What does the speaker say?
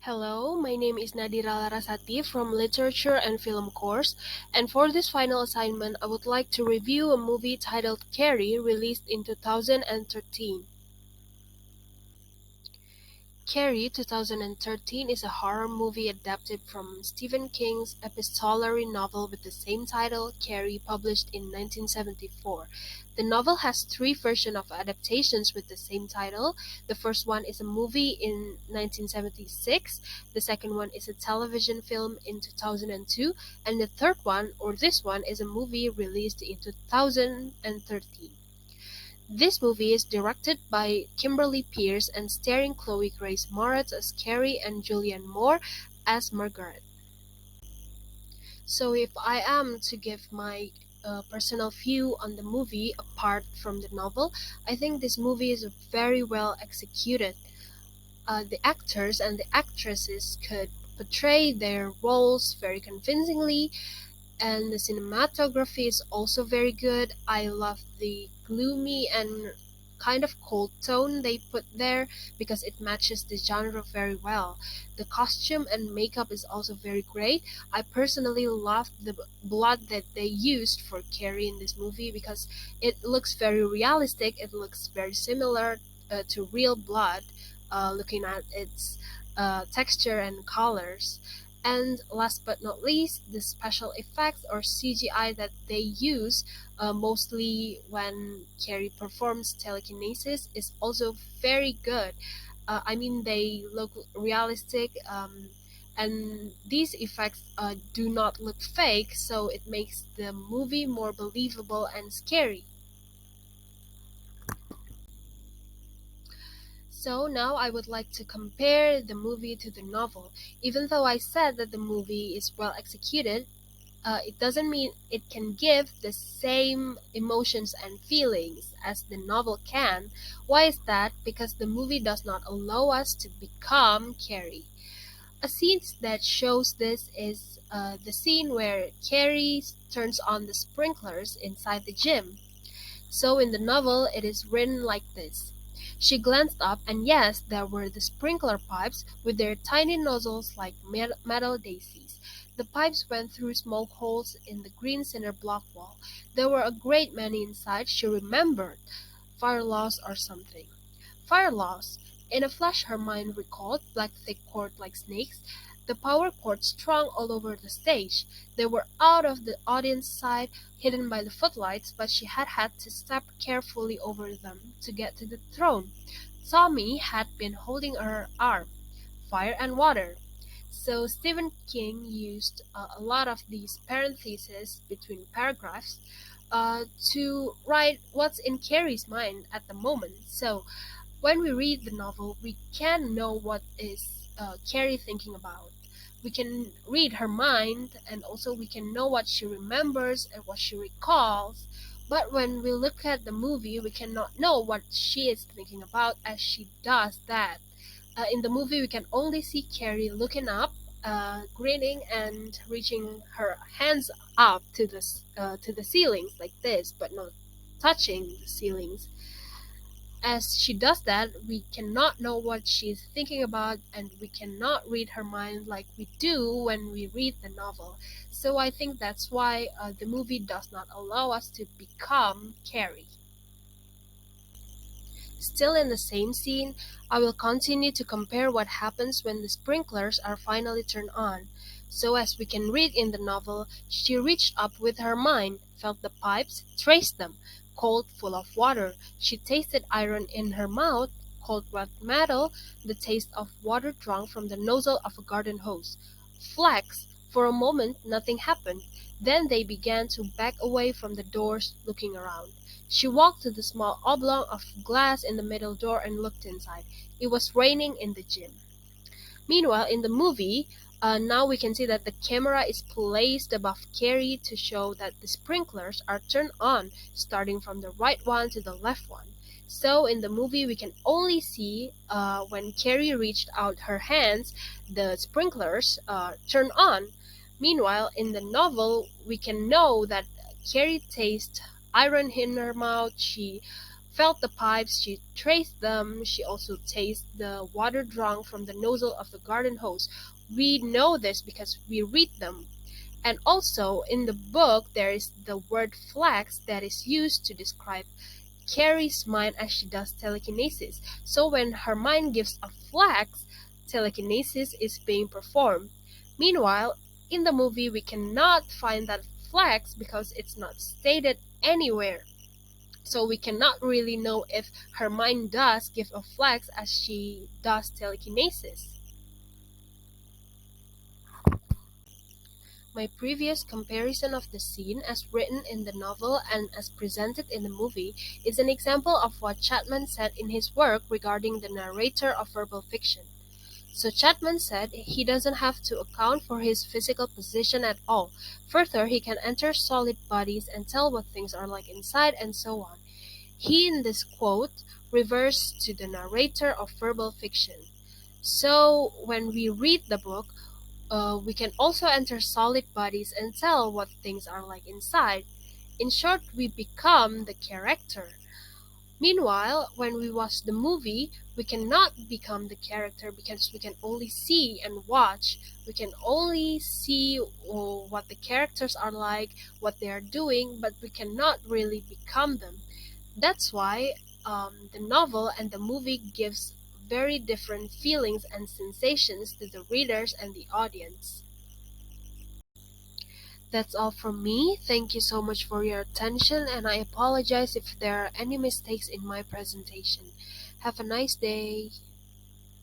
Hello, my name is Nadhira Larasati from Literature and Film course, and for this final assignment, I would like to review a movie titled Carrie, released in 2013. Carrie 2013 is a horror movie adapted from Stephen King's epistolary novel with the same title, Carrie, published in 1974. The novel has three versions of adaptations with the same title. The first one is a movie in 1976, the second one is a television film in 2002, and the third one, or this one, is a movie released in 2013. This movie is directed by Kimberly Peirce and starring Chloe Grace Moretz as Carrie and Julianne Moore as Margaret. So, if I am to give my personal view on the movie apart from the novel, I think this movie is very well executed. The actors and the actresses could portray their roles very convincingly, and the cinematography is also very good. I love the gloomy and kind of cold tone they put there because it matches the genre very well. The costume and makeup is also very great. I personally love the blood that they used for Carrie in this movie because it looks very realistic. It looks very similar to real blood, looking at its texture and colors. And last but not least, the special effects or CGI that they use, mostly when Carrie performs telekinesis, is also very good. I mean, they look realistic, and these effects do not look fake, so it makes the movie more believable and scary. So now I would like to compare the movie to the novel. Even though I said that the movie is well executed, it doesn't mean it can give the same emotions and feelings as the novel can. Why is that? Because the movie does not allow us to become Carrie. A scene that shows this is the scene where Carrie turns on the sprinklers inside the gym. So in the novel, it is written like this. She glanced up, and yes, there were the sprinkler pipes with their tiny nozzles like metal daisies. The pipes went through small holes in the green cinder block wall. There were a great many inside, she remembered. Fire laws or something. Fire laws. In a flash her mind recalled, black thick cord like snakes, the power cords strung all over the stage. They were out of the audience sight, hidden by the footlights, but she had had to step carefully over them to get to the throne. Tommy had been holding her arm. Fire and water. So Stephen King used a lot of these parentheses between paragraphs to write what's in Carrie's mind at the moment. So when we read the novel, we can know what is Carrie thinking about. We can read her mind, and also we can know what she remembers and what she recalls. But when we look at the movie, we cannot know what she is thinking about as she does that. In the movie, we can only see Carrie looking up, grinning, and reaching her hands up to the ceilings like this, but not touching the ceilings. As she does that, we cannot know what she's thinking about, and we cannot read her mind like we do when we read the novel. So I think that's why the movie does not allow us to become Carrie. Still in the same scene, I will continue to compare what happens when the sprinklers are finally turned on. So as we can read in the novel, she reached up with her mind, felt the pipes, traced them, cold, full of water. She tasted iron in her mouth, cold wet metal, the taste of water drunk from the nozzle of a garden hose. Flax. For a moment nothing happened. Then they began to back away from the doors, looking around. She walked to the small oblong of glass in the middle door and looked inside. It was raining in the gym. Meanwhile, in the movie, now we can see that the camera is placed above Carrie to show that the sprinklers are turned on, starting from the right one to the left one. So in the movie, we can only see when Carrie reached out her hands, the sprinklers turn on. Meanwhile, in the novel, we can know that Carrie tastes iron in her mouth. She felt the pipes, she traced them, she also tasted the water drunk from the nozzle of the garden hose. We know this because we read them. And also, in the book, there is the word flax that is used to describe Carrie's mind as she does telekinesis. So when her mind gives a flax, telekinesis is being performed. Meanwhile, in the movie, we cannot find that flax because it's not stated anywhere. So we cannot really know if her mind does give a flax as she does telekinesis. My previous comparison of the scene as written in the novel and as presented in the movie is an example of what Chapman said in his work regarding the narrator of verbal fiction. So Chapman said he doesn't have to account for his physical position at all. Further, he can enter solid bodies and tell what things are like inside and so on. He, in this quote, refers to the narrator of verbal fiction. So when we read the book, we can also enter solid bodies and tell what things are like inside. In short, we become the character. Meanwhile, when we watch the movie, we cannot become the character because we can only see and watch. We can only see what the characters are like, what they are doing, but we cannot really become them. That's why the novel and the movie gives very different feelings and sensations to the readers and the audience. That's all from me. Thank you so much for your attention, and I apologize if there are any mistakes in my presentation. Have a nice day.